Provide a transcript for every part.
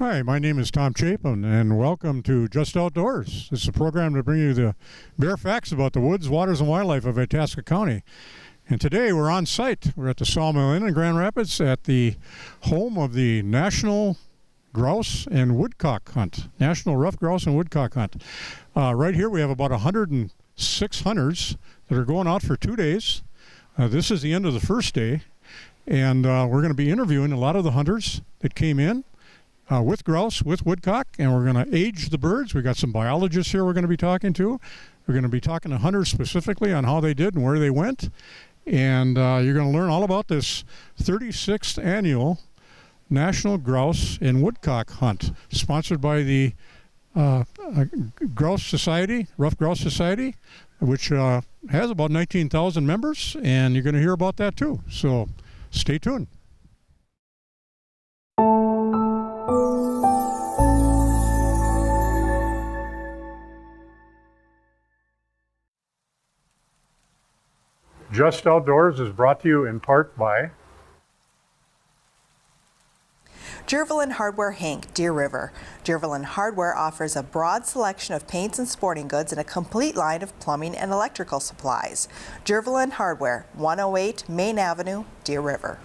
Hi, my name is Tom Chapin, and welcome to Just Outdoors. This is a program to bring you the bare facts about the woods, waters, and wildlife of Itasca County. And today we're on site. We're at the Sawmill Inn in Grand Rapids at the home of the National Grouse and Woodcock Hunt, National Ruffed Grouse and Woodcock Hunt. Right here we have about 106 hunters that are going out for 2 days. This is the end of the first day, and we're going to be interviewing a lot of the hunters that came in with grouse, with woodcock, and we're going to age the birds. We've got some biologists here we're going to be talking to. We're going to be talking to hunters specifically on how they did and where they went. And you're going to learn all about this 36th annual National Grouse and Woodcock Hunt, sponsored by the Grouse Society, Ruffed Grouse Society, which has about 19,000 members, and you're going to hear about that too. So stay tuned. Just Outdoors is brought to you in part by Jervelin Hardware Hank, Deer River. Jervelin Hardware offers a broad selection of paints and sporting goods and a complete line of plumbing and electrical supplies. Jervelin Hardware, 108 Main Avenue, Deer River.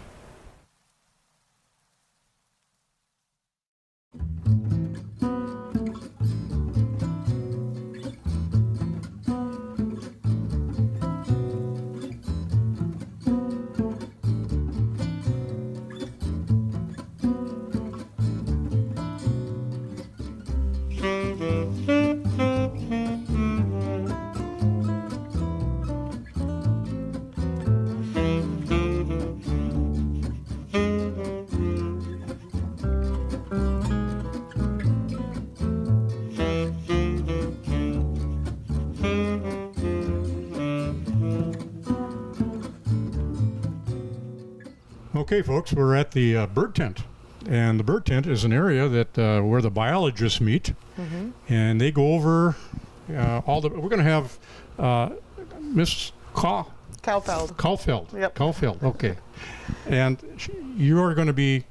Okay, folks, we're at the bird tent, and the bird tent is an area that where the biologists meet, and they go over all the. We're going to have Miss Caulfield. Yep. Caulfield. Okay, and you are going to be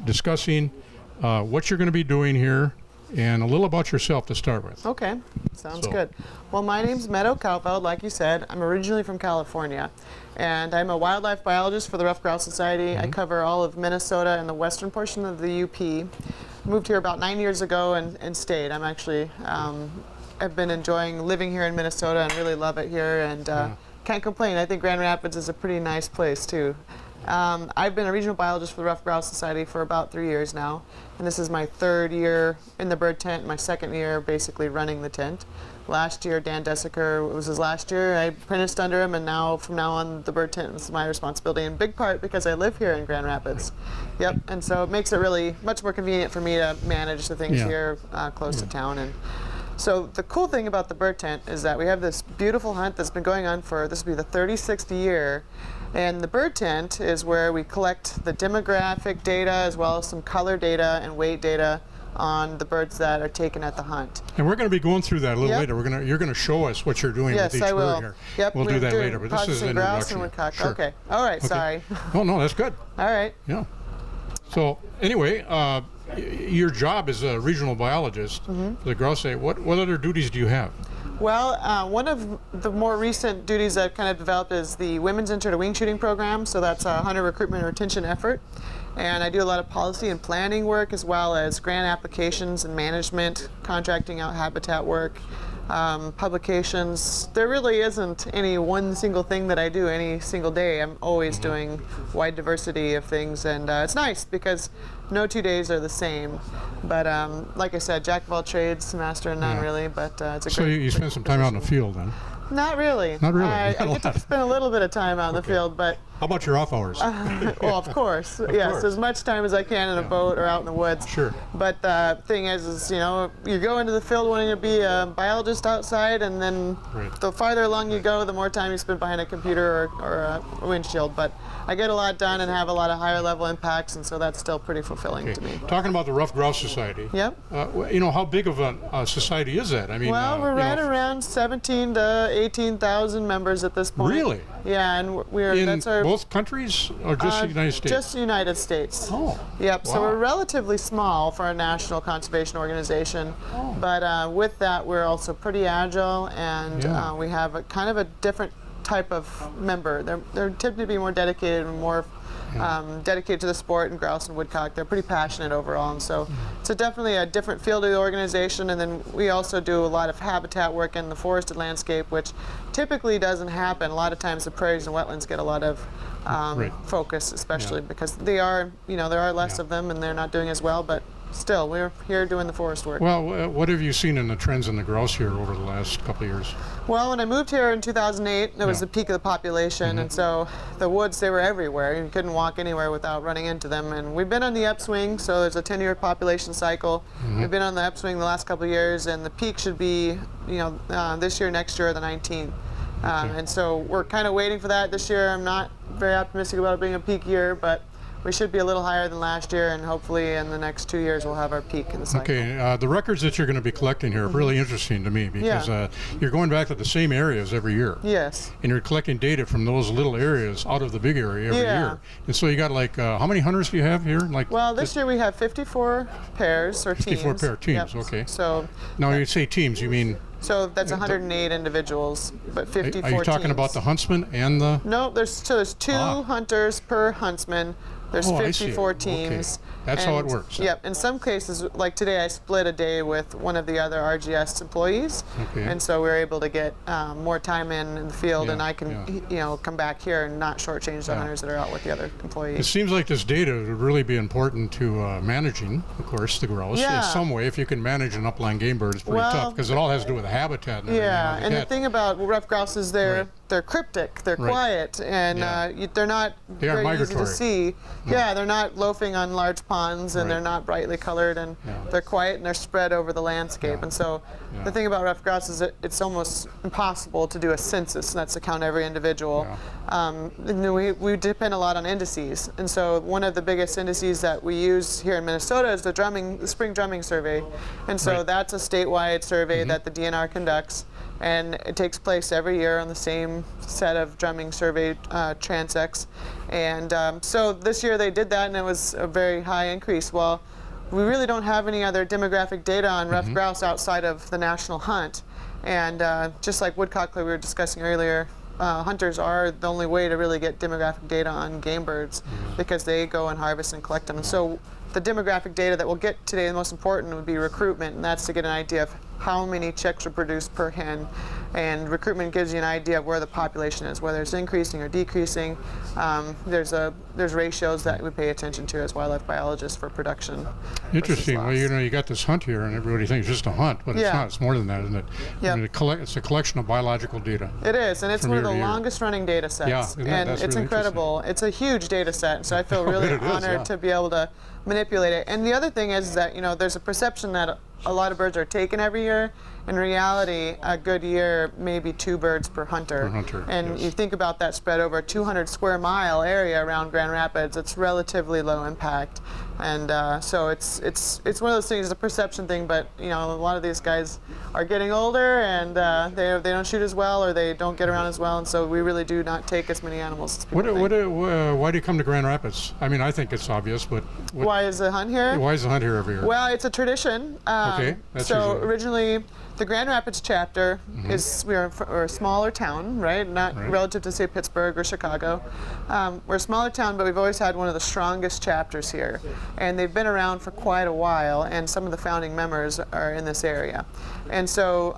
discussing what you're going to be doing here, and a little about yourself to start with. Okay, sounds good. Well, my name's Meadow Caulfield, like you said. I'm originally from California, and I'm a wildlife biologist for the Ruffed Grouse Society. I cover all of Minnesota and the western portion of the UP. Moved here about 9 years ago and stayed. I'm actually, I've been enjoying living here in Minnesota and really love it here, and can't complain. I think Grand Rapids is a pretty nice place too. I've been a regional biologist for the Ruffed Grouse Society for about 3 years now, and this is my third year in the bird tent, my second year basically running the tent. Last year, Dan Desiker was his last year. I apprenticed under him, and now from now on, the bird tent is my responsibility in big part because I live here in Grand Rapids. Yep, and so it makes it really much more convenient for me to manage the things here close to town. And so the cool thing about the bird tent is that we have this beautiful hunt that's been going on for, this will be the 36th year. And the bird tent is where we collect the demographic data as well as some color data and weight data on the birds that are taken at the hunt. And we're going to be going through that a little later. You're going to show us what you're doing with each bird here. Yep, we'll do that later, but this is an Grouse introduction. and Woodcock. Sure. Okay. All right. Okay. Sorry. Oh no, that's good. All right. Yeah. So anyway, your job as a regional biologist for the Grouse Society, what other duties do you have? Well, one of the more recent duties I've kind of developed is the Women's Intro to Wing Shooting program. So that's a hunter recruitment and retention effort. And I do a lot of policy and planning work as well as grant applications and management, contracting out habitat work, publications. There really isn't any one single thing that I do any single day. I'm always doing wide diversity of things, and it's nice because no 2 days are the same. But like I said, jack of all trades, master of none really, but it's a great. So you spend some time out in the field then? Not really. Not really. I get to spend a little bit of time out in the field, but. How about your off hours? Well, of course. Yes, as much time as I can in a boat or out in the woods. Sure. But the thing is, you know, you go into the field wanting to be a biologist outside, and then the farther along you go, the more time you spend behind a computer or a windshield. But I get a lot done and have a lot of higher level impacts, and so that's still pretty fulfilling to me. Talking about the Ruffed Grouse Society. Yep. You know, how big of a society is that? I mean, well, we're right around 17 to 18,000 members at this point. Really? Yeah, and we're that's our both countries or just the United States? Just the United States. Oh. Yep. Wow. So we're relatively small for a national conservation organization, but with that we're also pretty agile, and we have a kind of a different type of member. They're typically be more dedicated and more dedicated to the sport, and Grouse and Woodcock. They're pretty passionate overall, and so it's definitely a different field of the organization. And then we also do a lot of habitat work in the forested landscape, which typically doesn't happen. A lot of times the prairies and wetlands get a lot of focus, especially because they are, there are less of them and they're not doing as well, but still, we're here doing the forest work. Well, what have you seen in the trends in the grouse here over the last couple of years? Well, when I moved here in 2008, it was the peak of the population, and so the woods, they were everywhere. You couldn't walk anywhere without running into them. And we've been on the upswing, so there's a 10-year population cycle. We've been on the upswing the last couple of years, and the peak should be, this year, next year, the 19th. And so we're kind of waiting for that this year. I'm not very optimistic about it being a peak year, but we should be a little higher than last year, and hopefully in the next 2 years we'll have our peak in the cycle. Okay, the records that you're going to be collecting here are really interesting to me, because you're going back to the same areas every year. Yes. And you're collecting data from those little areas out of the big area every year. And so you got how many hunters do you have here? Well, this year we have 54 pairs or 54 teams. 54 pair teams, okay. So now you say teams, you mean? So that's 108 individuals, but 54 Are you talking teams. about the huntsman and the? No, there's two hunters per huntsman. There's 54 teams. Okay. That's how it works. Yep. In some cases, like today, I split a day with one of the other RGS employees, and so we were able to get more time in the field, and I can, come back here and not shortchange the hunters that are out with the other employees. It seems like this data would really be important to managing, of course, the grouse in some way. If you can manage an upland game bird, it's pretty tough, because it all has to do with the habitat. And everything and the thing about ruffed grouse is they're cryptic, they're quiet, and they're not very easy to see. Yeah, they're not loafing on large ponds, and they're not brightly colored, and they're quiet, and they're spread over the landscape. And so the thing about ruffed grouse is that it's almost impossible to do a census, and that's to count every individual. We depend a lot on indices, and so one of the biggest indices that we use here in Minnesota is the spring drumming survey. And so that's a statewide survey that the DNR conducts, and it takes place every year on the same set of drumming survey transects. And so this year they did that, and it was a very high increase. Well, we really don't have any other demographic data on ruffed grouse outside of the national hunt. And just like woodcock, like we were discussing earlier, hunters are the only way to really get demographic data on game birds, because they go and harvest and collect them. And so the demographic data that we'll get today, the most important, would be recruitment, and that's to get an idea of how many chicks are produced per hen. And recruitment gives you an idea of where the population is, whether it's increasing or decreasing. There's ratios that we pay attention to as wildlife biologists for production. Interesting. Well, you got this hunt here, and everybody thinks it's just a hunt, but it's not. It's more than that, isn't it? It's a collection of biological data. It is, and it's one of the longest running data sets. And it's really incredible. It's a huge data set, and so I feel really honored to be able to manipulate it. And the other thing is that there's a perception that a lot of birds are taken every year. In reality, a good year, maybe 2 birds per hunter. And you think about that spread over a 200 square mile area around Grand Rapids, it's relatively low impact. And so it's one of those things, it's a perception thing, but a lot of these guys are getting older, and they don't shoot as well, or they don't get around as well, and so we really do not take as many animals as people think. Why do you come to Grand Rapids? I mean, I think it's obvious, but why is the hunt here? Why is the hunt here every year? Well, it's a tradition. So originally, the Grand Rapids chapter we're a smaller town, right? Not relative to, say, Pittsburgh or Chicago. We're a smaller town, but we've always had one of the strongest chapters here. And they've been around for quite a while, and some of the founding members are in this area. And so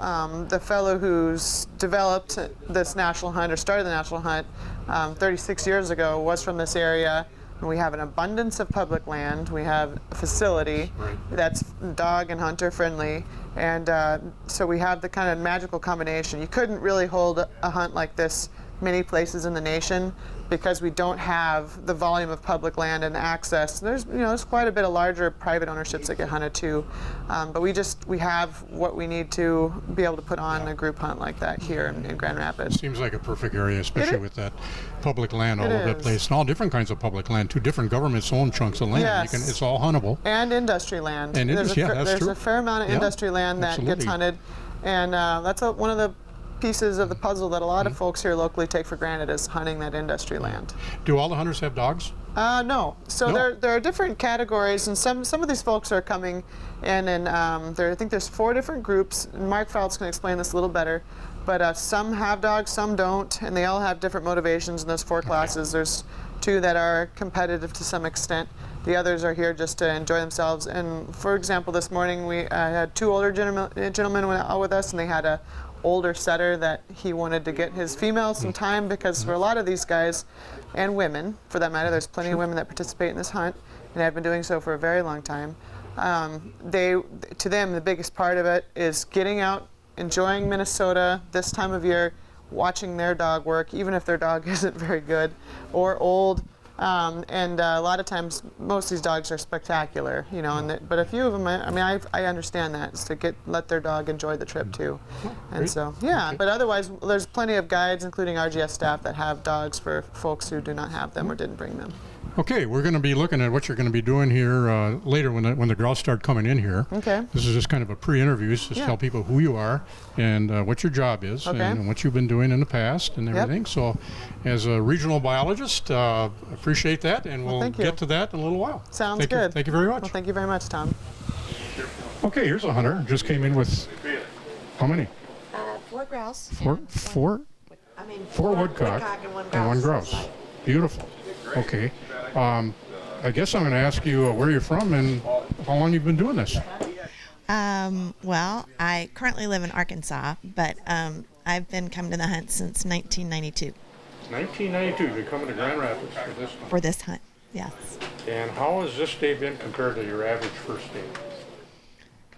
the fellow who's developed this national hunt, or started the national hunt 36 years ago, was from this area. We have an abundance of public land. We have a facility that's dog and hunter friendly. And so we have the kind of magical combination. You couldn't really hold a hunt like this many places in the nation, because we don't have the volume of public land and access. There's quite a bit of larger private ownerships that get hunted too, but we have what we need to be able to put on a group hunt like that here in Grand Rapids. Seems like a perfect area, especially with that public land all over the place, and all different kinds of public land. 2 different governments own chunks of land. It's all huntable. And industry land. And there's a fair amount of industry land that gets hunted, and that's one of the pieces of the puzzle that a lot of folks here locally take for granted is hunting that industry land. Do all the hunters have dogs? No. So No. there are different categories, and some of these folks are coming in, and I think there's 4 different groups. And Mark Fouts can explain this a little better, but some have dogs, some don't, and they all have different motivations in those 4 classes. There's 2 that are competitive to some extent. The others are here just to enjoy themselves. And for example, this morning we had 2 older gentlemen went out with us, and they had a older setter that he wanted to get his female some time, because for a lot of these guys, and women for that matter, there's plenty of women that participate in this hunt and have been doing so for a very long time. To them, the biggest part of it is getting out, enjoying Minnesota this time of year, watching their dog work, even if their dog isn't very good or old. And a lot of times, most of these dogs are spectacular, you know. But a few of them, I understand that, is to let their dog enjoy the trip too. And so, yeah. Okay. But otherwise, there's plenty of guides, including RGS staff, that have dogs for folks who do not have them or didn't bring them. Okay, we're going to be looking at what you're going to be doing here later when the grouse start coming in here. Okay. This is just kind of a pre-interview, just tell people who you are and what your job is, and what you've been doing in the past and everything. Yep. So, as a regional biologist, appreciate that, and we'll get to that in a little while. Sounds good. Thank you very much. Well, thank you very much, Tom. Okay, here's a hunter. Just came in with how many? 4 grouse. Four woodcock and 1 grouse. Beautiful. Okay. I guess I'm going to ask you where you're from and how long you've been doing this. Well, I currently live in Arkansas, but I've been coming to the hunt since 1992. 1992, you're coming to Grand Rapids for this hunt. For this hunt, yes. And how has this day been compared to your average first day?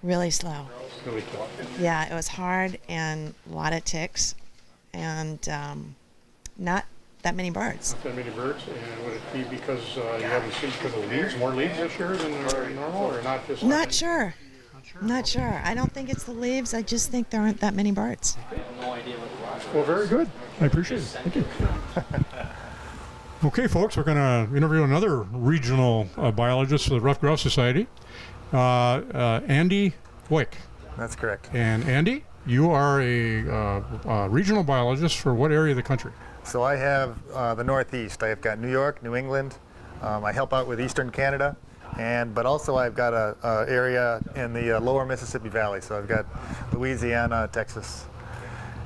Really slow. Really slow. Yeah, it was hard and a lot of ticks, and not that many birds. Not that many birds, and would it be because you haven't seen because of leaves, more leaves this year than normal, or not just? Not sure. Not sure. I don't think it's the leaves. I just think there aren't that many birds. Well, very good. I appreciate it. Thank you. Okay, folks, we're going to interview another regional biologist for the Ruffed Grouse Society, Andy Wick. That's correct. And Andy, you are a regional biologist for what area of the country? So I have the Northeast. I've got New York, New England. I help out with Eastern Canada, but also I've got a area in the lower Mississippi Valley. So I've got Louisiana, Texas,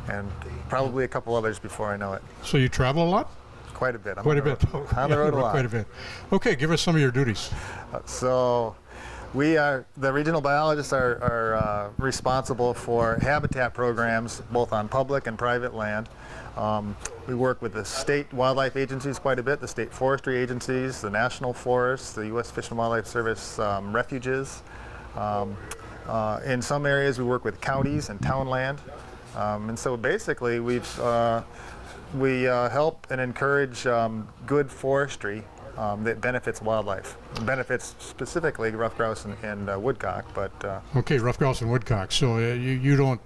and probably a couple others before I know it. So you travel a lot? Quite a bit. Quite a bit. On the road a lot. Quite a bit. Okay, give us some of your duties. So we are, the regional biologists are responsible for habitat programs both on public and private land. We work with the state wildlife agencies quite a bit, the state forestry agencies, the national forests, the U.S. Fish and Wildlife Service refuges. In some areas we work with counties and town land. And so basically we help and encourage good forestry that benefits wildlife, benefits specifically ruffed grouse and woodcock. But okay, ruffed grouse and woodcock. So you don't,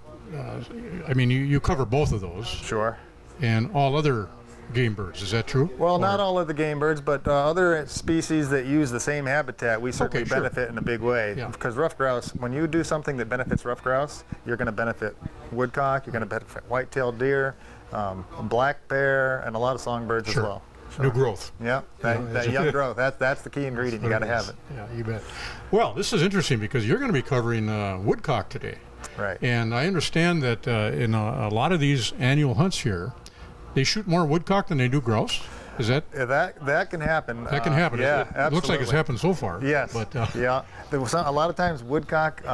you cover both of those. Sure. And all other game birds, is that true? Well, not all of the game birds, but other species that use the same habitat, we certainly benefit in a big way. Yeah. Because ruffed grouse, when you do something that benefits ruffed grouse, you're going to benefit woodcock, you're going to benefit white-tailed deer, black bear, and a lot of songbirds as well. New growth. Yeah, that young growth. That's the key ingredient. You got to have it. Yeah, you bet. Well, this is interesting because you're going to be covering woodcock today. Right. And I understand that in a lot of these annual hunts here, they shoot more woodcock than they do grouse. Is that? Yeah, that can happen. That can happen. Yeah, it absolutely. looks like it's happened so far. Yes. But yeah, there was a lot of times woodcock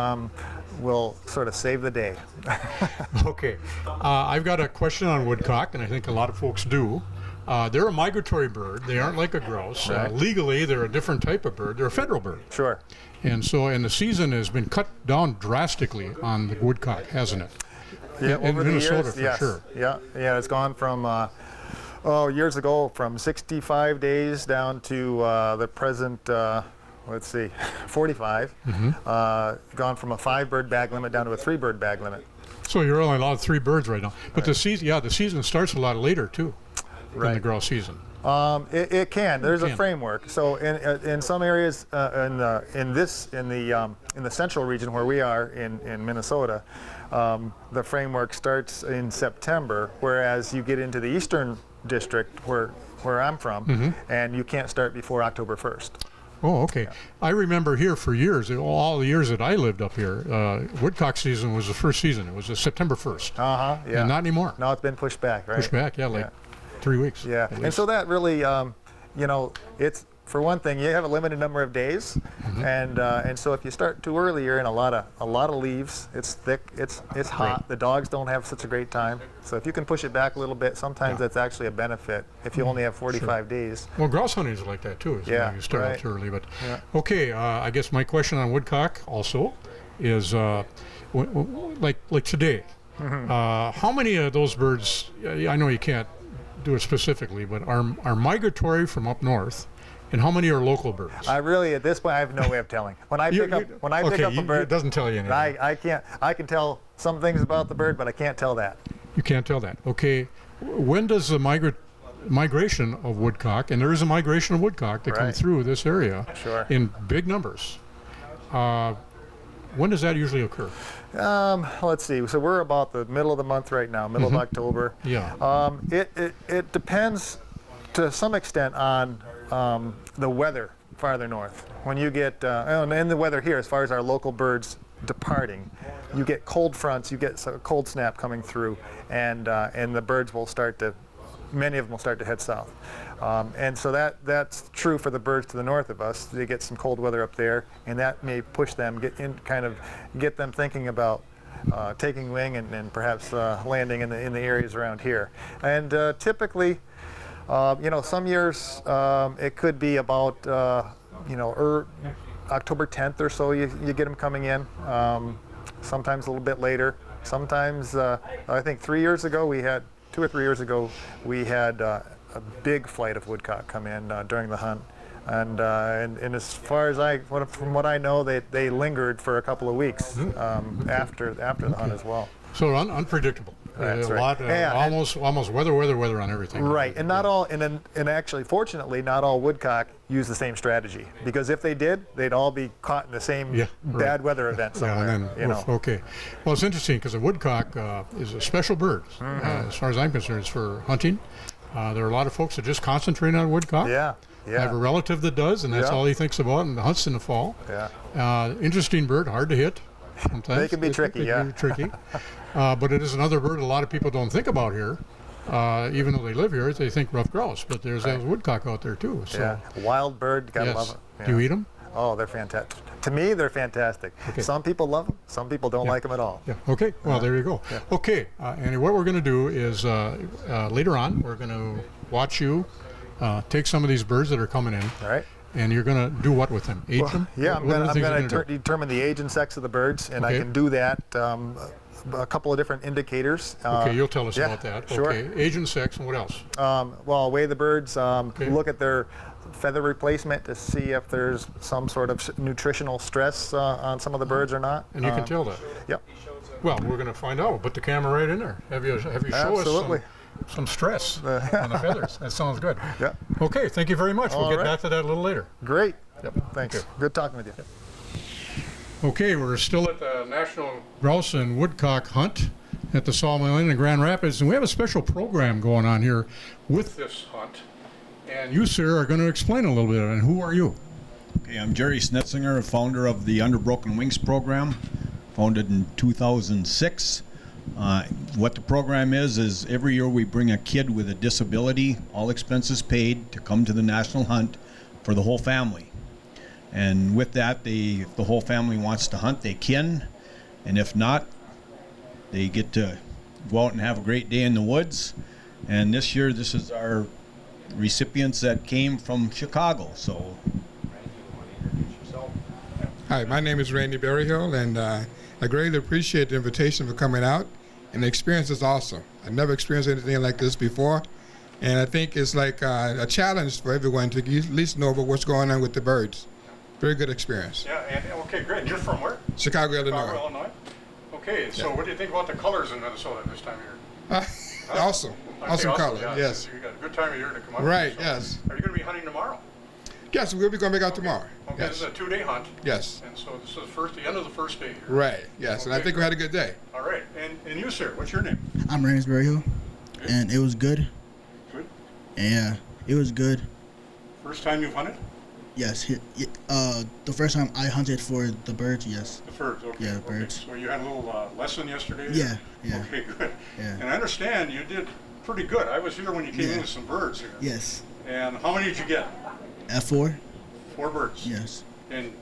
will sort of save the day. Okay, I've got a question on woodcock, and I think a lot of folks do. They're a migratory bird. They aren't like a grouse. Right. Legally, they're a different type of bird. They're a federal bird. Sure. And the season has been cut down drastically on the woodcock, hasn't it? Yeah, in over Minnesota, the years, for sure. Yeah, it's gone from years ago from 65 days down to the present. Let's see, 45. Mm-hmm. Gone from a 5-bird bag limit down to a 3-bird bag limit. So you're only allowed 3 birds right now. But the season starts a lot later too than the grouse season. It can. There's a framework. So in some areas in the central region where we are in Minnesota, the framework starts in September, whereas you get into the eastern district where I'm from, and you can't start before October 1st. Oh, okay. Yeah. I remember here for years, all the years that I lived up here, woodcock season was the first season. It was September 1st. Yeah. And not anymore. No, it's been pushed back, right? Pushed back, yeah, like 3 weeks. Yeah, and so that really, you know, it's, for one thing, you have a limited number of days, and so if you start too early, you're in a lot of leaves. It's thick. It's hot. Right. The dogs don't have such a great time. So if you can push it back a little bit, sometimes that's actually a benefit. If you only have 45 days. Well, grouse hunting is like that too. Yeah, You start out right. too early, but Yeah. okay. I guess my question on woodcock also is, like today, how many of those birds? I know you can't do it specifically, but are migratory from up north, and how many are local birds? I really, at this point, I have no way of telling. When I pick up a bird, it doesn't tell you anything. I can't. I can tell some things about the bird, but I can't tell that. You can't tell that. Okay, when does the migration of woodcock, and there is a migration of woodcock that come Right. through this area Sure. in big numbers, when does that usually occur? Let's see. So we're about the middle of the month right now, middle of October. Yeah. It depends to some extent on the weather farther north. When you get, and the weather here, as far as our local birds departing, you get cold fronts, you get a cold snap coming through, and the birds will many of them will start to head south. And so that's true for the birds to the north of us. They get some cold weather up there, and that may push them, get them thinking about taking wing and perhaps landing in the areas around here. And typically, some years it could be about October 10th or so. You get them coming in. Sometimes a little bit later. Sometimes I think 2 or 3 years ago we had a big flight of woodcock come in during the hunt. And as far as from what I know, they lingered for a couple of weeks after the hunt as well. So unpredictable. That's a right. lot, almost weather on everything. Right, and not all, and actually, fortunately, not all woodcock use the same strategy. Because if they did, they'd all be caught in the same bad weather event somewhere. Yeah, and then, okay. Well, it's interesting because the woodcock is a special bird. As far as I'm concerned, it's for hunting. There are a lot of folks that just concentrate on woodcock. Yeah. I have a relative that does, and that's all he thinks about, and hunts in the fall. Yeah. Interesting bird, hard to hit. Sometimes They can be tricky, they can be tricky. But it is another bird a lot of people don't think about here. Even though they live here, they think ruffed grouse, but there's a woodcock out there too. So. Yeah, wild bird, gotta love it. Yeah. Do you eat them? Oh, they're fantastic. To me, they're fantastic. Okay. Some people love them, some people don't like them at all. Yeah. Okay. Well, there you go. Yeah. Okay. And what we're going to do is later on, we're going to watch you take some of these birds that are coming in. All right. And you're going to do what with them? Age them? Yeah, What are the I'm things going you're to do? determine the age and sex of the birds, and I can do that a couple of different indicators. Okay, you'll tell us about that. Sure. Okay, age and sex, and what else? Well, weigh the birds, look at their feather replacement to see if there's some sort of nutritional stress on some of the birds or not. And you can tell that. Yep. Well, we're going to find out. Put the camera right in there. Have you show Absolutely. us some stress on the feathers. That sounds good. Yeah. Okay, thank you very much. We'll All get right. back to that a little later. Great. Yep. Thanks. Okay. Good talking with you. Okay, we're still at the National Grouse and Woodcock Hunt at the Sawmill Inn in Grand Rapids, and we have a special program going on here with this hunt. And you, sir, are going to explain a little bit of it. And who are you? Okay, I'm Jerry Snetzinger, founder of the Under Broken Wings program, founded in 2006. What the program is every year we bring a kid with a disability, all expenses paid, to come to the national hunt for the whole family. And with that, if the whole family wants to hunt, they can. And if not, they get to go out and have a great day in the woods. And this year, this is our recipients that came from Chicago. So, hi, my name is Randy Berryhill, and I greatly appreciate the invitation for coming out. And the experience is awesome. I've never experienced anything like this before. And I think it's like a challenge for everyone to at least know about what's going on with the birds. Very good experience. Yeah, and okay, great. You're from where? Chicago, Illinois. Illinois. Okay, so what do you think about the colors in Minnesota this time of year? Awesome. Awesome color, yeah. yes. You got a good time of year to come up. Right, So, yes. Are you going to be hunting tomorrow? Yes, we'll be going back out tomorrow. Okay, this Yes. is a 2-day hunt. Yes. And so this is the end of the first day here. Right, yes. And I Okay. think we had a good day. All right. And you, sir, what's your name? I'm Rains Berryhill, and it was good. Good. Yeah, it was good. First time you've hunted? Yes, the first time I hunted for the birds, yes. The birds, okay. Yeah, okay. birds. So you had a little lesson yesterday? Yeah, yeah. Okay, good. Yeah. And I understand you did pretty good. I was here when you came in Yeah. with some birds here. Yes. And how many did you get? F4? 4 birds. Yes. And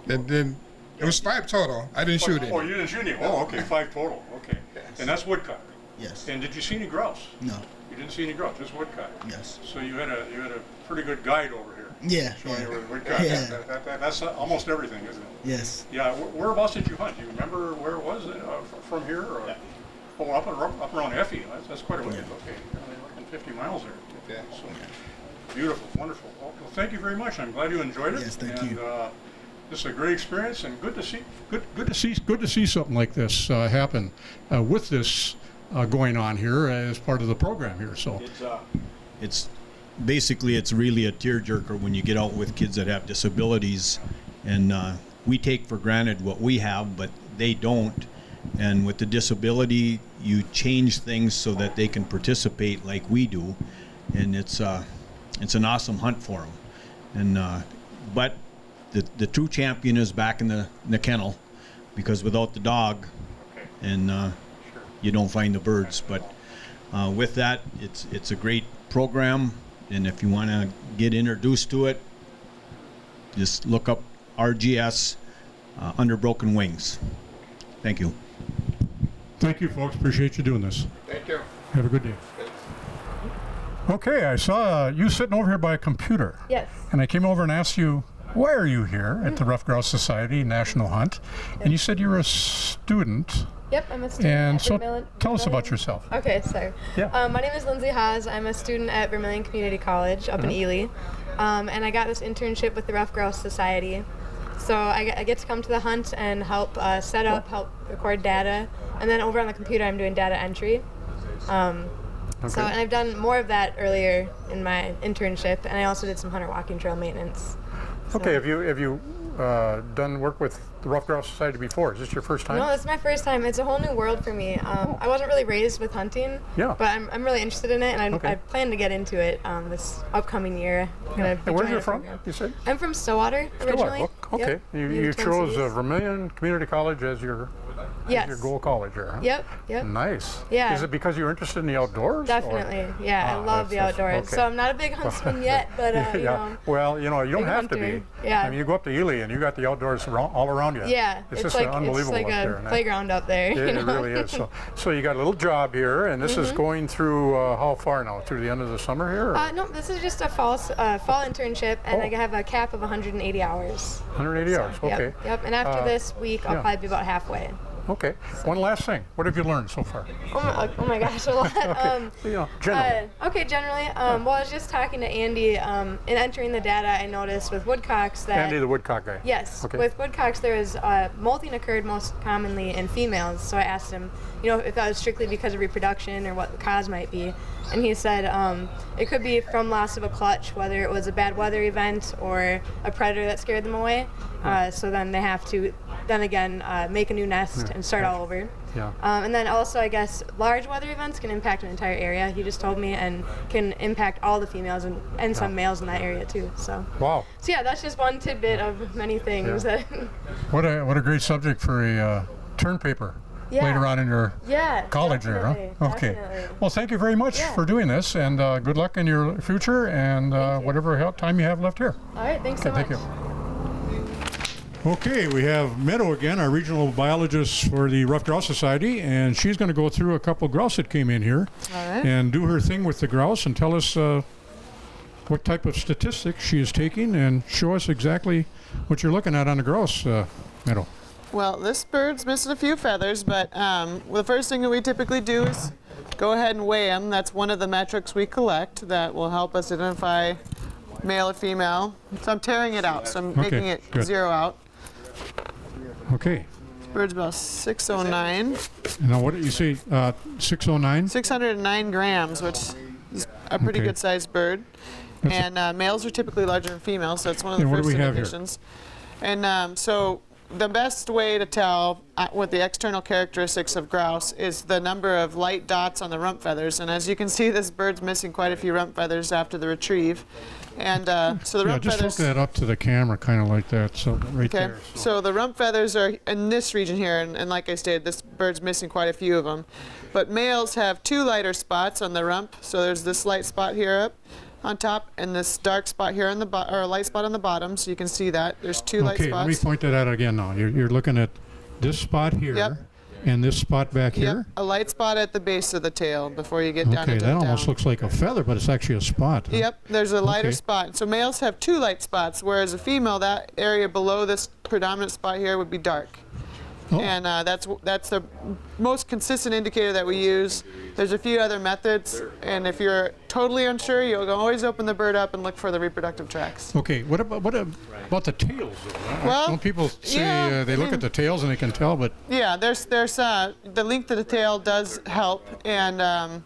And then it was 5 total. I didn't shoot Oh, any. you didn't shoot any? Oh, okay, 5 total. Okay. And that's woodcock. Yes. And did you see any grouse? No. You didn't see any grouse, just woodcock. Yes. So you had a pretty good guide over here. Yeah. Showing you where Yeah. the woodcock. Yeah. That's almost everything, isn't it? Yes. Yeah. Whereabouts did you hunt? Do you remember where it was from here? Or, oh, up around Effie. That's quite a ways. Okay. You're looking 50 miles there. Yeah. So, beautiful, wonderful. Well, thank you very much. I'm glad you enjoyed it. Yes, thank and, you. This is a great experience, and good to see something like this happen with this going on here as part of the program here. So It's basically, it's really a tearjerker when you get out with kids that have disabilities, and we take for granted what we have, but they don't. And with the disability, you change things so that they can participate like we do, and it's an awesome hunt for them. And but the true champion is back in the kennel, because without the dog, and you don't find the birds. But with that, it's a great program, and if you want to get introduced to it, just look up RGS Under Broken Wings. Thank you. thank you, folks. Appreciate you doing this. Thank you. Have a good day. Okay, I saw you sitting over here by a computer. Yes. And I came over and asked you, why are you here at the Ruffed Grouse Society National Hunt? And you said you were a student. Yep, I'm a student And at so Vermilion. tell us about yourself. Okay, so Yeah. my name is Lindsay Haas. I'm a student at Vermilion Community College up in Ely. And I got this internship with the Ruffed Grouse Society. So I get to come to the hunt and help set up, help record data. And then over on the computer, I'm doing data entry. So, and I've done more of that earlier in my internship, and I also did some hunter walking trail maintenance. So. Okay, have you done work with the Ruffed Grouse Society before? Is this your first time? No, it's my first time. It's a whole new world for me. I wasn't really raised with hunting, Yeah. but I'm really interested in it, and Okay. I plan to get into it this upcoming year. I'm gonna be And where's joining you a from, program. you said? I'm from Stillwater originally. Okay. Yep. You Twin chose Cities. Vermilion Community College as your goal college here, huh? Yep. Nice. Yeah. Is it because you're interested in the outdoors? Definitely. Yeah, I love the outdoors. okay. So I'm not a big huntsman yet, but you know. Well, you don't big have to hunter. be. Yeah. I mean, you go up to Ely and you got the outdoors all around you. Yeah, It's just unbelievable like up there. a playground up there. It you know? really is. So you got a little job here, and this is going through how far now? Through the end of the summer here? Or? No, this is just a fall internship, and Oh. I have a cap of 180 hours. 180 hours. Okay. Yep. And after this week, I'll yeah. probably be about halfway. Okay. One last thing. What have you learned so far? Oh my gosh, a lot. Generally. Generally. Well, I was just talking to Andy. In entering the data, I noticed with woodcocks that. Andy, the woodcock guy. Yes. Okay. With woodcocks, there is molting occurred most commonly in females. So I asked him, if that was strictly because of reproduction or what the cause might be. And he said it could be from loss of a clutch, whether it was a bad weather event or a predator that scared them away. So then they have to, make a new nest and start all over. Yeah. And then also, I guess, large weather events can impact an entire area, he just told me, and can impact all the females and some males in that area too. So. Wow. So yeah, that's just one tidbit of many things. Yeah. What a great subject for a term paper. Yeah. Later on in your college definitely, there, huh? Okay. definitely. Well, thank you very much for doing this, and good luck in your future and whatever time you have left here. All right, thanks so much. Thank you. Okay, we have Meadow again, our regional biologist for the Ruffed Grouse Society, and she's going to go through a couple grouse that came in here and do her thing with the grouse and tell us what type of statistics she is taking and show us exactly what you're looking at on the grouse, Meadow. Well, this bird's missing a few feathers, but the first thing that we typically do is go ahead and weigh them. That's one of the metrics we collect that will help us identify male or female. So I'm tearing it out, so I'm making it good. zero out. Okay. Bird's about 609. Now, what did you say? 609? 609 grams, which is a pretty Okay. good sized bird. And males are typically larger than females, so that's one of the And what do first we have here? indications. And so the best way to tell what the external characteristics of grouse is the number of light dots on the rump feathers. And as you can see, this bird's missing quite a few rump feathers after the retrieve. And so the Yeah, rump just feathers. hook that up to the camera, kind of like that. So right Okay, there. so the rump feathers are in this region here, and like I stated, this bird's missing quite a few of them. But males have 2 lighter spots on the rump. So there's this light spot here up on top, and this dark spot here on the or a light spot on the bottom. So you can see that there's 2 light Okay, let me spots. point that out again now. You're looking at this spot here Yep. and this spot back Yep, here. a light spot at the base of the tail before you get down Okay, into that the almost down. looks like a feather, but it's actually a spot. Huh? Yep, there's a lighter Okay. spot. So males have 2 light spots, whereas a female, that area below this predominant spot here would be dark. Oh. And that's the most consistent indicator that we use. There's a few other methods, and if you're totally unsure, you'll always open the bird up and look for the reproductive tracks. Okay, what about the tails? Though? Well, Don't people say yeah, they I look mean- at the tails and they can tell, but Yeah, there's the length of the tail does help, and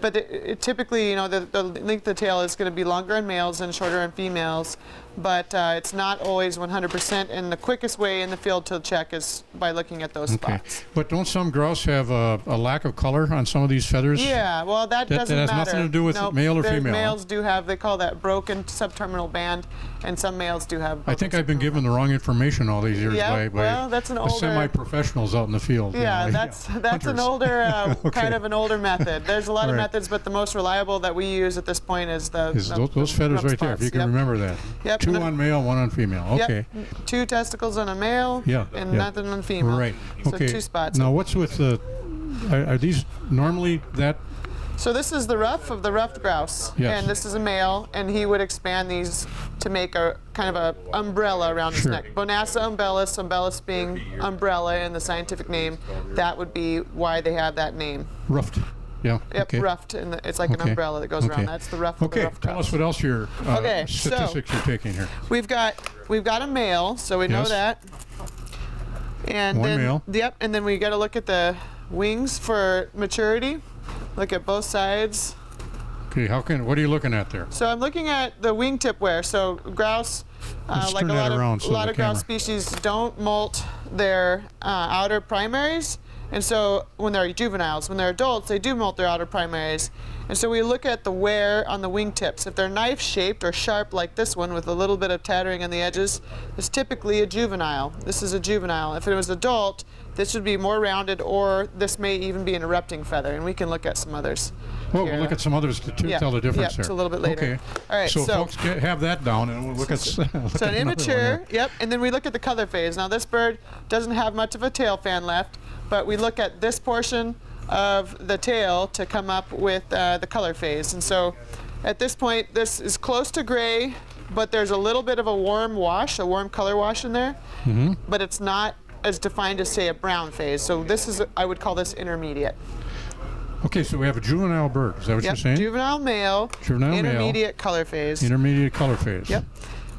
but it typically, you know, the length of the tail is going to be longer in males and shorter in females, but it's not always 100%. And the quickest way in the field to check is by looking at those okay. spots. But don't some grouse have a lack of color on some of these feathers? Yeah, well, that doesn't has matter. nothing to do with Nope, male or there's female, huh? Males do have, they call that broken subterminal band, and some males do have. I think I've been given the wrong information all these years Yeah, by well, that's an the older- semi-professionals out in the field. Yeah, you know, that's hunters. an older, Okay. kind of an older method. There's a lot of Right. methods, but the most reliable that we use at this point is Those feathers rump right there, if you spots. can Yep. remember that. Yep. 2 And on male, 1 on female. Yep. Okay. 2 testicles on a male, Yeah, and yeah. nothing on female. Right. So Okay. 2 spots. Now, what's with the? Are these normally that? So this is the ruff of the ruffed grouse, Yes. and this is a male, and he would expand these to make a kind of a umbrella around his Sure. neck. Bonassa umbellus being umbrella in the scientific name. That would be why they have that name. Ruffed. Yeah. Yep, okay. ruffed, and it's like an Okay. umbrella that goes Okay. around. That's the ruff of the Okay. ruffed Tell grouse. us what else your Okay, so- statistics you're taking here. We've got a male, so we know Yes. that. And One then, male. Yep, and then we got to look at the wings for maturity. Look at both sides. Okay. What are you looking at there? So I'm looking at the wingtip wear. So grouse, Let's like turn a that lot around of so a lot the of grouse camera- species, don't molt their outer primaries. And so when they're juveniles, when they're adults, they do molt their outer primaries. And so we look at the wear on the wingtips. If they're knife-shaped or sharp like this one with a little bit of tattering on the edges, it's typically a juvenile. This is a juvenile. If it was adult, this would be more rounded, or this may even be an erupting feather. And we can look at some others. Well, here. we'll look at some others to Yeah, tell the difference yeah, there. it's a little bit later. Okay. All right, So, so- folks, have that down, and we'll look at. So an immature, yep, and then we look at the color phase. Now this bird doesn't have much of a tail fan left, but we look at this portion of the tail to come up with the color phase. And so at this point, this is close to gray, but there's a little bit of a warm wash, a warm color wash in there, but it's not as defined as, say, a brown phase. So this is, I would call this intermediate. Okay, so we have a juvenile bird. Is that what Yep, you're saying? juvenile male, Juvenile male. intermediate color phase. Intermediate color phase. Yep.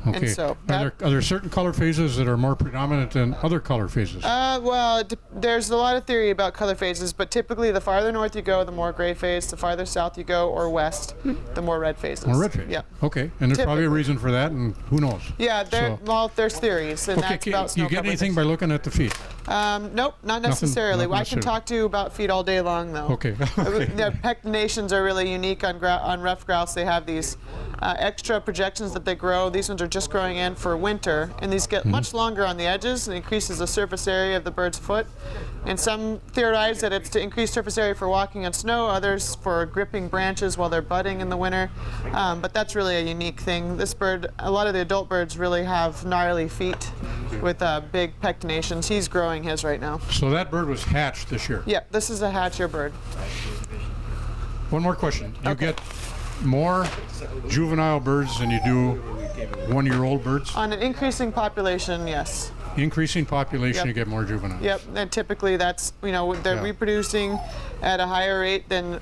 And Okay. so are there certain color phases that are more predominant than other color phases? Well, there's a lot of theory about color phases, but typically the farther north you go, the more gray phase. The farther south you go, or west, the more red phases. More red phase. Yeah. Okay, and there's probably a Typically. reason for that, and who knows? Yeah, So- well, there's theories, and Okay, that's about you snow get cover anything things. by looking at the feet? Nope, not necessarily. not I can talk to you about feet all day long, though. Okay. Okay. The pectinations are really unique on ruffed grouse. They have these extra projections that they grow. These ones are just growing in for winter, and these get much longer on the edges and increases the surface area of the bird's foot. And some theorize that it's to increase surface area for walking on snow, others for gripping branches while they're budding in the winter. But that's really a unique thing. This bird, a lot of the adult birds really have gnarly feet with big pectinations. He's growing his right now. So that bird was hatched this year. Yeah, this is a hatcher bird. One more question. You get more juvenile birds than you do one-year-old birds? On an increasing population, yes. Increasing population, Yep. you get more juveniles. Yep, and typically that's, they're Yeah. reproducing at a higher rate than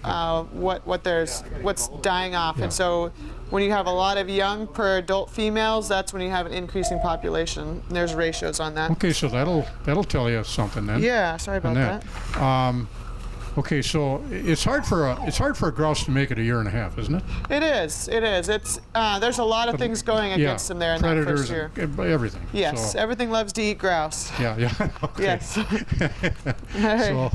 what's dying off. Yeah. And so when you have a lot of young per adult females, that's when you have an increasing population. And there's ratios on that. Okay, so that'll tell you something then. Yeah, sorry about on that. Okay, so it's hard for a grouse to make it a year and a half, isn't it? It is. It's there's a lot of things going against them there in that predators first year. and everything. Yes, So, everything loves to eat grouse. yeah. Okay. Yes. All right. So,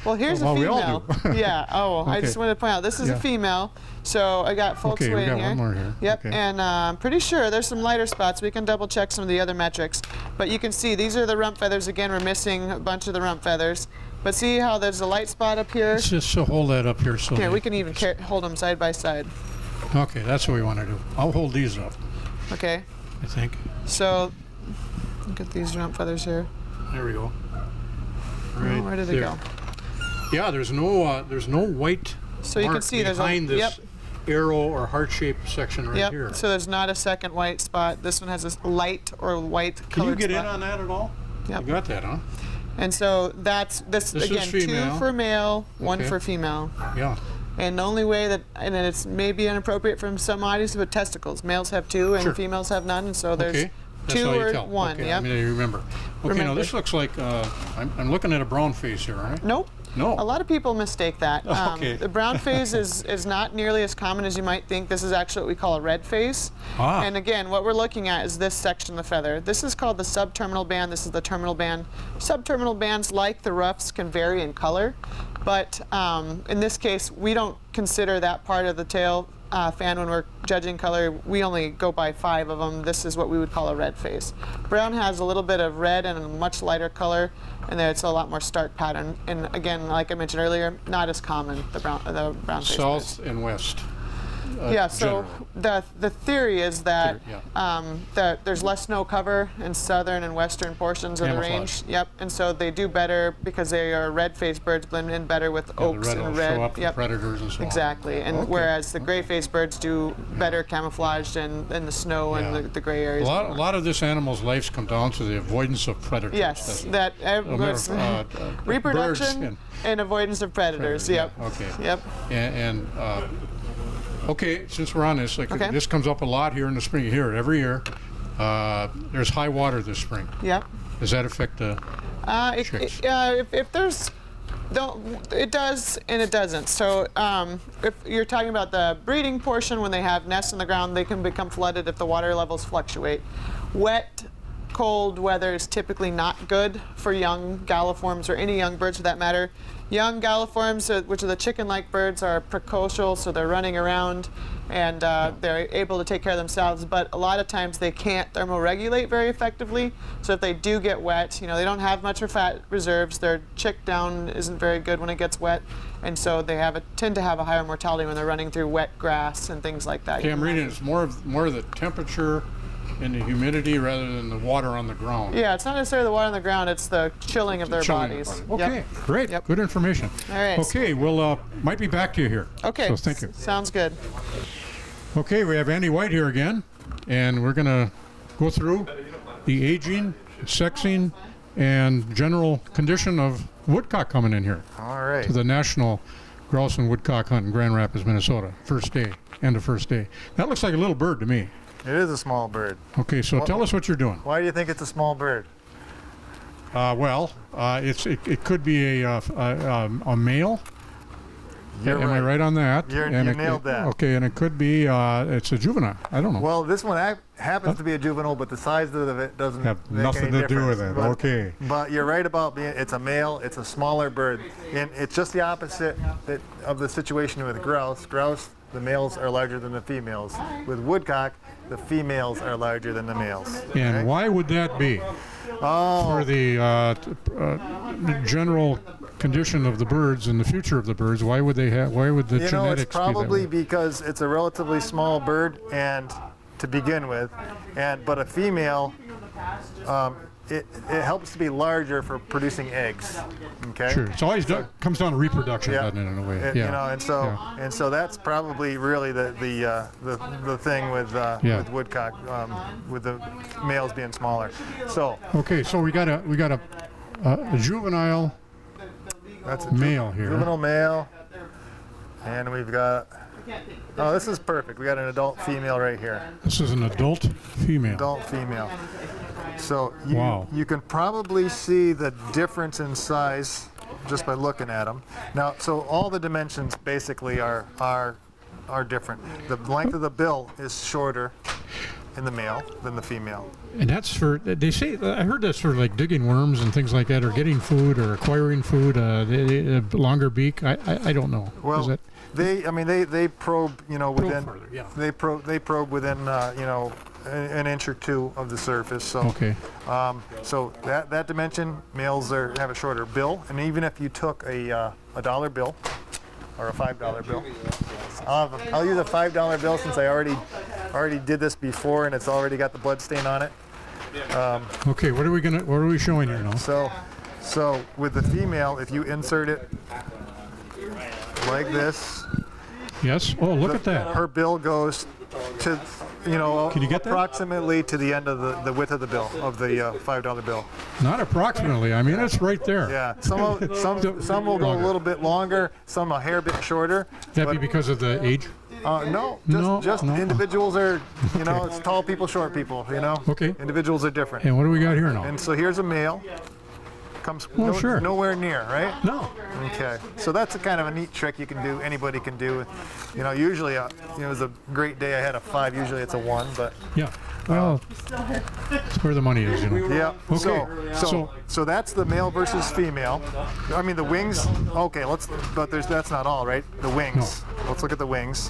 Well, here's well, a we all female. do. Yeah. Oh, I Okay. just wanted to point out this is Yeah. a female. So I got folks Okay, we waiting got here. one more here. Yep. Okay. And I'm pretty sure there's some lighter spots. We can double check some of the other metrics. But you can see these are the rump feathers. Again, we're missing a bunch of the rump feathers. But see how there's a light spot up here? let's just hold that up here. So Here, that- we can even hold them side by side. Okay, that's what we want to do. I'll hold these up, Okay. I think. So look at these rump feathers here. There we go. Oh, Right where did they there. go? Yeah, there's no white So you can mark see there's a behind this yep. arrow or heart-shaped section right Yep. here. So there's not a second white spot. This one has this light or white Can you colored get spot. in on that at all? Yep. You got that, huh? And so that's this This is again, female. 2 for male, 1 Okay. for female. Yeah. And the only way that, and then it's maybe inappropriate from some audiences, but testicles. Males have 2 and Sure. females have none, and so there's Okay. That's 2 how you or tell. 1. Okay, Yep. I mean, you remember. Okay, now Remember. this looks like I'm looking at a brown face here, right? Nope. No. A lot of people mistake that. Okay. The brown phase is not nearly as common as you might think. This is actually what we call a red phase. Ah. And again, what we're looking at is this section of the feather. This is called the subterminal band. This is the terminal band. Subterminal bands, like the ruffs, can vary in color. But in this case, we don't consider that part of the tail fan when we're judging color. We only go by 5 of them. This is what we would call a red phase. Brown has a little bit of red and a much lighter color, and there it's a lot more stark pattern. And again, like I mentioned earlier, not as common, the brown phase. South and west. Yeah, so the theory is that Theory, that there's less snow cover in southern and western portions of the Camouflage. range. Yep, and so they do better because they are red-faced birds, blend in better with Yeah, the oaks red and will red. show up for Yep, predators and so on. exactly. And Okay. whereas the gray-faced birds do better camouflaged in the snow Yeah. and the gray areas. A lot of this animal's lives come down to the avoidance of predators. Yes, doesn't it? that Birds reproduction and avoidance of predators. Yep. Yeah, okay. Yep. And okay, since we're on this, like Okay. this comes up a lot here in the spring. You hear it every year. There's high water this spring. Yep. Does that affect the chicks? If there's, it does and it doesn't. So if you're talking about the breeding portion, when they have nests in the ground, they can become flooded if the water levels fluctuate. Wet, cold weather is typically not good for young galliforms or any young birds for that matter. Young galliforms, which are the chicken-like birds, are precocial, so they're running around and they're able to take care of themselves, but a lot of times they can't thermoregulate very effectively. So if they do get wet, they don't have much for fat reserves. Their chick down isn't very good when it gets wet, and so they tend to have a higher mortality when they're running through wet grass and things like that. Okay, I'm reading it's more of the temperature and the humidity rather than the water on the ground. Yeah, it's not necessarily the water on the ground, it's the chilling of their Chilling bodies. the body. Okay, Yep. great. Yep. Good information. All right. Okay, we'll might be back to you here. Okay. So thank you. Sounds good. Okay, we have Andy White here again, and we're going to go through the aging, sexing, and general condition of woodcock coming in here All right. to the National Grouse and Woodcock Hunt in Grand Rapids, Minnesota. First day, end of first day. That looks like a little bird to me. It is a small bird. Okay, so tell us what you're doing. Why do you think it's a small bird? It could be a male. You're Am I right on that? You nailed that. Okay, and it could be it's a juvenile. I don't know. Well, this one happens to be a juvenile, but the size of it doesn't Have make nothing any to do with difference. it. But, Okay. But you're right about it's a male. It's a smaller bird, and it's just the opposite of the situation with grouse. Grouse, the males are larger than the females. With woodcock, the females are larger than the males. And okay? why would that be? Oh, For the general condition of the birds and the future of the birds, why would the genetics it's probably be that way? because it's a relatively small bird, and to begin with, but a female it helps to be larger for producing eggs. Okay. Sure. It's always comes down to reproduction, doesn't it, in a way? You know, and so that's probably really the thing with woodcock, with the males being smaller. So. Okay, so we got a juvenile. That's a male here. Juvenile male, and we've got. Oh, this is perfect. We got an adult female right here. This is an adult female. Adult female. So wow. You can probably see the difference in size just by looking at them. Now, so all the dimensions basically are different. The length of the bill is shorter in the male than the female. And that's for, they say, I heard that's for like digging worms and things like that, or getting food or acquiring food, a longer beak. I don't know. Well, they probe, you know, within, further, yeah. they probe within, you know, an inch or two of the surface. So, okay. So that dimension, males have a shorter bill, and even if you took a $1 bill or a $5 bill, I'll use a $5 bill since I already did this before and it's already got the blood stain on it. Okay, what are we showing here now? So with the female, if you insert it like this. Yes. Oh, look at that. Her bill goes to, you know, can you get approximately that? To the end of the width of the bill, of the $5 bill. Not approximately. I mean, it's right there. Yeah. Some will go a little bit longer, some a hair bit shorter. That be because of the age? No. Just individuals are, you know, it's tall people, short people, you know. Okay. Individuals are different. And what do we got here now? And so here's a male. Comes sure. nowhere near, right? No. Okay. So that's a kind of a neat trick you can do. Anybody can do. You know, usually, it was a great day. I had a 5. Usually it's a 1, but. Yeah. Well, that's where the money is, you know. Yeah. Okay. So that's the male versus female. I mean the wings. Okay. That's not all, right? The wings. No. Let's look at the wings.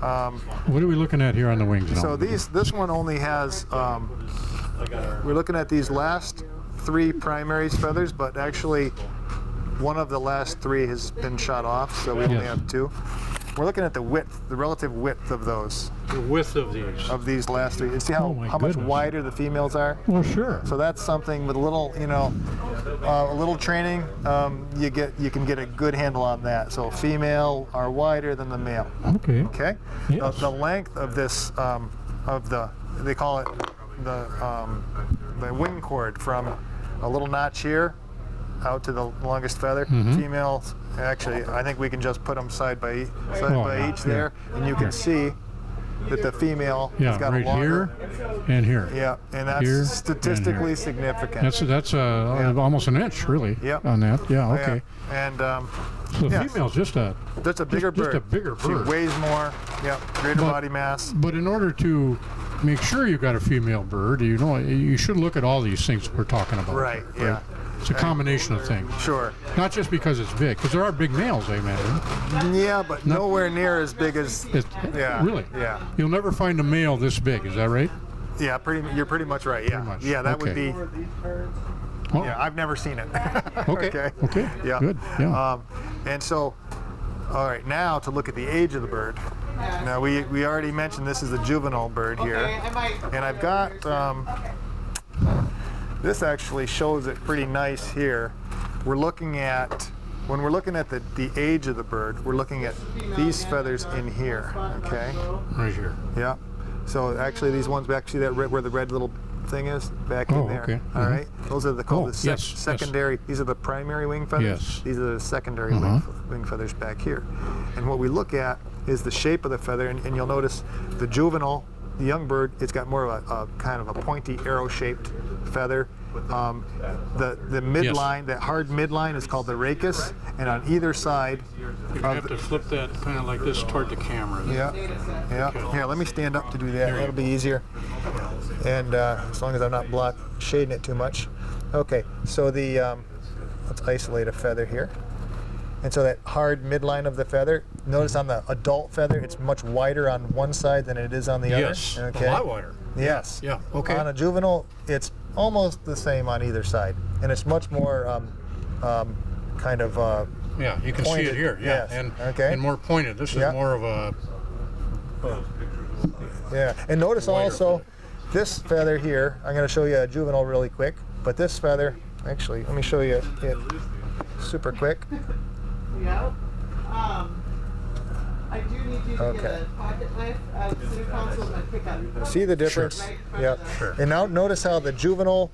What are we looking at here on the wings now? So this one only has. We're looking at these last 3 primary feathers, but actually one of the last 3 has been shot off, so we only have 2. We're looking at the width, the relative width of those. The width of these. Of these last 3. And see how much wider the females are? Well, sure. So that's something with a little, you know, a little training, you can get a good handle on that. So female are wider than the male. Okay. Okay. Yes. The length of this, they call it the wing cord from a little notch here out to the longest feather. Females, actually, I think we can just put them side by each there, and you can see that the female has got right a longer. Here and here. Yeah, and that's here statistically significant. That's almost an inch, really. Yep. On that. Yeah. Okay. Yeah. And so the female's just a bigger bird. Just a bigger bird. She weighs more. Yeah. Greater body mass. But in order to make sure you've got a female bird, you know, you should look at all these things we're talking about. Right. Yeah. It's a combination of things. Sure. Not just because it's big, because there are big males, I imagine. Yeah, but nowhere near as big as. Yeah. Really? Yeah. You'll never find a male this big. Is that right? Yeah. You're pretty much right. Yeah. Pretty much. Yeah. That would be. Oh. Yeah. I've never seen it. Okay. Okay. Yeah. Good. Yeah. And so, all right. Now to look at the age of the bird. Now we already mentioned this is a juvenile bird here, and I've got. This actually shows it pretty nice here. When we're looking at the age of the bird, we're looking at these feathers in here, okay? Right here. Yeah. So actually these ones back, see that where the red little thing is? Back in there. Okay. All right? Those are called the secondary, these are the primary wing feathers. Yes. These are the secondary wing feathers back here. And what we look at is the shape of the feather, and you'll notice the juvenile, the young bird, it's got more of a kind of a pointy arrow-shaped feather. The midline, that hard midline, is called the rachis, and on either side. You have to flip that kind of like this toward the camera. Yeah, yeah. Okay. Here, let me stand up to do that. That'll be easier. And as long as I'm not shading it too much. Okay. So let's isolate a feather here. And so that hard midline of the feather, notice on the adult feather, it's much wider on one side than it is on the other. Yes, okay. A lot wider. Yes. Yeah, okay. On a juvenile, it's almost the same on either side. And it's much more kind of yeah, you can pointed. see it here. Yeah, yes. and more pointed. This is more of a... yeah, and notice also, this feather here, I'm going to show you a juvenile really quick, But this feather, actually, let me show you it super quick. Yeah. I do need you to get a pocket knife at the city council and my pickup. See the difference? Sure. Yeah. Sure. And now notice how the juvenile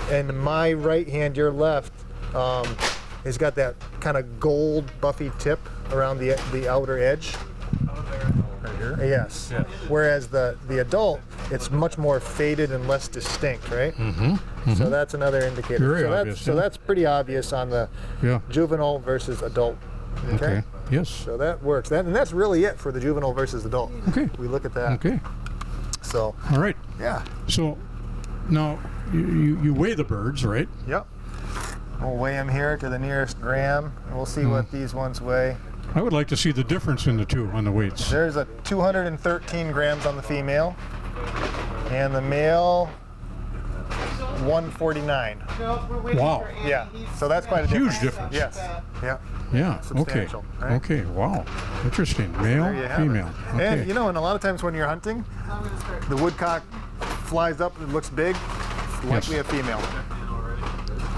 and my right hand, your left, has got that kind of gold buffy tip around the outer edge. Right here? Yes. Whereas the adult, it's much more faded and less distinct, right? So that's another indicator. Very so obvious, so that's pretty obvious on the juvenile versus adult. Okay. Yes. So that works. And that's really it for the juvenile versus adult. Okay. We look at that. Okay. So. All right. Yeah. So now you weigh the birds, right? Yep. We'll weigh them here to the nearest gram, and we'll see what these ones weigh. I would like to see the difference in the two on the weights. There's a 213 grams on the female, and the male 149. Wow. Yeah. So that's quite a difference. Huge difference. Yes. Yeah. Yeah. Okay. Substantial, right? Okay. Wow. Interesting. Male, There you have female. it. Okay. And you know, and a lot of times when you're hunting, the woodcock flies up and looks big, likely a female.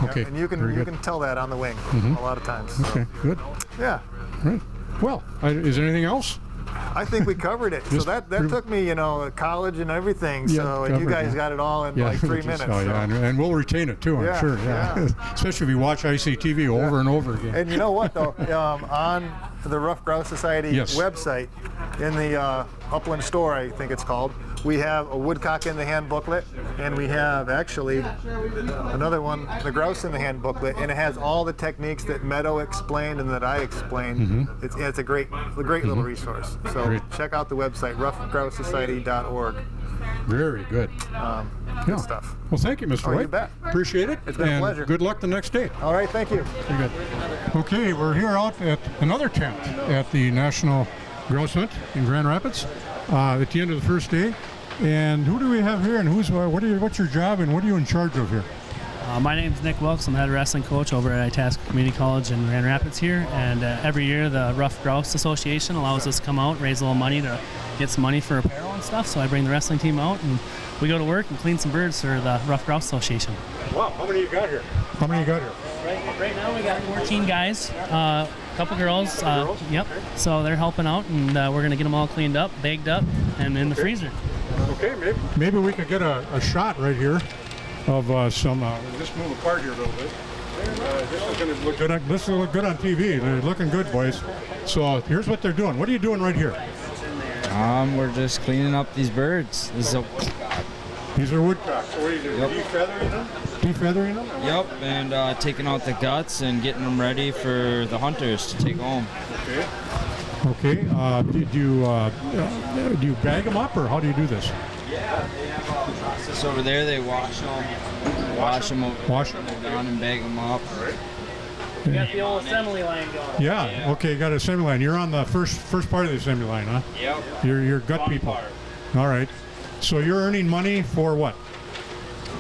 Okay. Yeah, and you can tell that on the wing a lot of times. So. Okay. Good. Yeah. Right. Well, is there anything else? I think we covered it. So that took me, college and everything. Yeah, So and you guys got it all in like 3 minutes. Oh, yeah, so. and we'll retain it too, I'm sure. Yeah. Especially if you watch ICTV over and over again. And you know what though? On the Ruffed Grouse Society website, in the Upland store, I think it's called, we have a woodcock in the hand booklet, and we have actually another one, the grouse in the hand booklet, and it has all the techniques that Meadow explained and that I explained. It's a great little resource. So check out the website, ruffedgrousesociety.org. Very good. Good stuff. Well, thank you, Mr. White. You bet. Appreciate it. It's been a pleasure. Good luck the next day. All right, thank you. Very good. Okay, we're here out at another tent at the National Grouse Hunt in Grand Rapids at the end of the first day. And who do we have here, and what's your job, and what are you in charge of here? My name's Nick Wilkes. I'm head wrestling coach over at Itasca Community College in Grand Rapids here. And every year the Ruffed Grouse Association allows us to come out, raise a little money to get some money for apparel and stuff. So I bring the wrestling team out, and we go to work and clean some birds for the Ruffed Grouse Association. Wow, how many you got here? Right now we got 14 guys, a couple girls. Yep. So they're helping out, and we're going to get them all cleaned up, bagged up, and in the freezer. Okay, maybe we could get a shot right here of some. Just move apart here a little bit. This is going to look good. This will look good on TV. They're looking good, boys. So here's what they're doing. What are you doing right here? We're just cleaning up these birds. These are woodcocks. So what are you doing? Defeathering them? Defeathering them? Yep, and taking out the guts and getting them ready for the hunters to take home. Okay. Okay. Do you bag them up, or how do you do this? So over there, they wash them down and bag them up. Right. We got the old assembly line going. Yeah. Okay. Got an assembly line. You're on the first part of the assembly line, huh? Yep. You're gut people. All right. So you're earning money for what?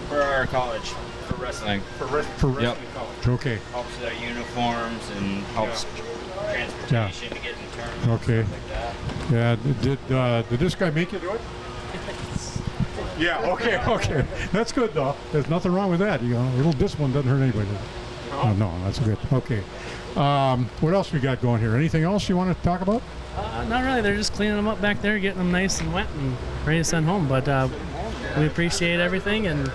For our college, for wrestling. For wrestling college. Okay. Helps with our uniforms and helps transportation to get in tournaments. Okay. Stuff like that. Yeah. Did this guy make you do it? Yeah. Okay. That's good though. There's nothing wrong with that. A little discipline doesn't hurt anybody. No, that's good. Okay. What else we got going here? Anything else you want to talk about? Not really. They're just cleaning them up back there, getting them nice and wet and ready to send home. But we appreciate everything, and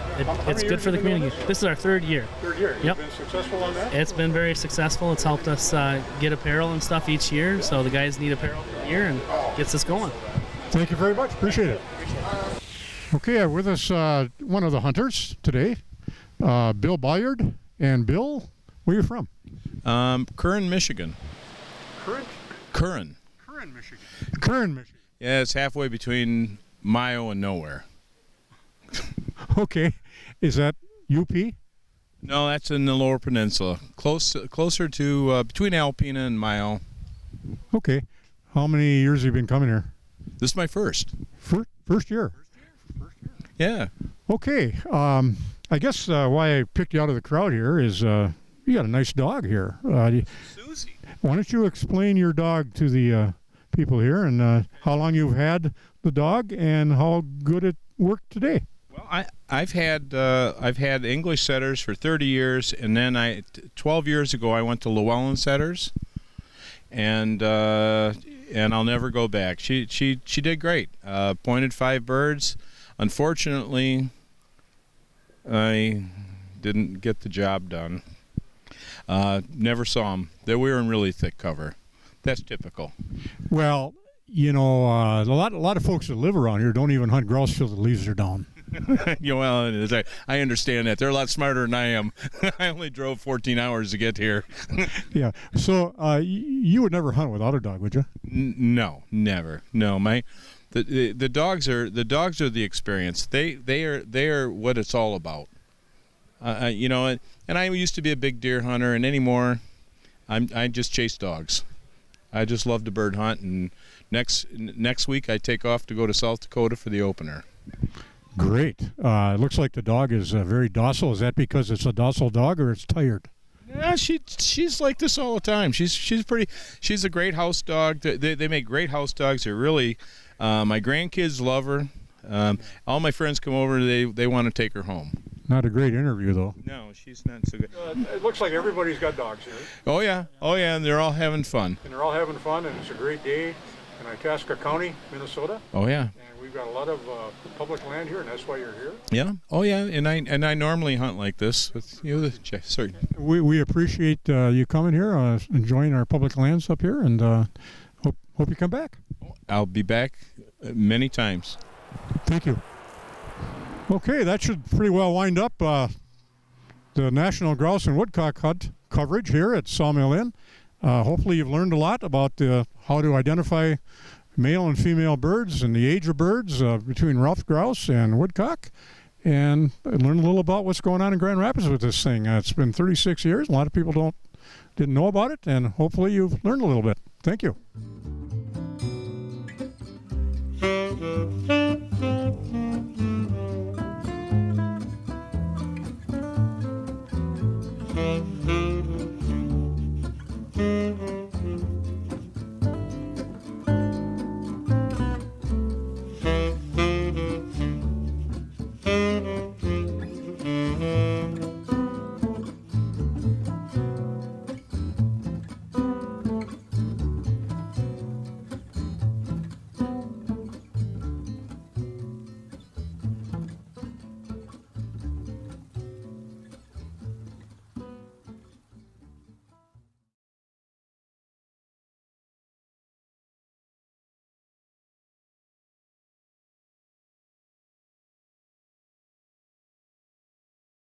it's good for the community. This is our third year. Third year. Yep. You've been successful on that? It's been very successful. It's helped us get apparel and stuff each year. So the guys need apparel for the year, and gets us going. Thank you very much. Appreciate it. Okay, with us one of the hunters today, Bill Bayard. And Bill, where are you from? Curran, Michigan. Curran, Michigan. Yeah, it's halfway between Mayo and nowhere. Okay. Is that UP? No, that's in the Lower Peninsula. Closer to between Alpena and Mayo. Okay. How many years have you been coming here? This is my first. First year? Yeah. Okay. I guess why I picked you out of the crowd here is you got a nice dog here. Susie. Why don't you explain your dog to the people here, and how long you've had the dog and how good it worked today? Well, I've had English setters for 30 years, and then 12 years ago I went to Llewellyn setters, and I'll never go back. She did great. Pointed 5 birds. Unfortunately, I didn't get the job done. Never saw them. We were in really thick cover. That's typical. Well, you know, a lot of folks that live around here don't even hunt grouse till the leaves are down. Well, I understand that. They're a lot smarter than I am. I only drove 14 hours to get here. Yeah. So you would never hunt without a dog, would you? No, never. No, the dogs are the experience. They are what it's all about. You know, and I used to be a big deer hunter, and anymore, I just chase dogs. I just love to bird hunt, and next week I take off to go to South Dakota for the opener. Great. It looks like the dog is very docile. Is that because it's a docile dog, or it's tired? Yeah, she's like this all the time. She's a great house dog. They make great house dogs. They're really my grandkids love her. All my friends come over. They want to take her home. Not a great interview, though. No, she's not so good. It looks like everybody's got dogs here. Oh yeah, and they're all having fun. And they're all having fun, and it's a great day in Itasca County, Minnesota. Oh yeah. And we've got a lot of public land here, and that's why you're here. Yeah. Oh yeah. And I normally hunt like this with you. Sorry. We appreciate you coming here, enjoying our public lands up here, and hope you come back. I'll be back many times. Thank you. Okay, that should pretty well wind up the National Grouse and Woodcock Hunt coverage here at Sawmill Inn. Hopefully you've learned a lot about how to identify male and female birds and the age of birds between ruffed grouse and woodcock, and learn a little about what's going on in Grand Rapids with this thing. It's been 36 years. A lot of people didn't know about it, and hopefully you've learned a little bit. Thank you. Mm-hmm.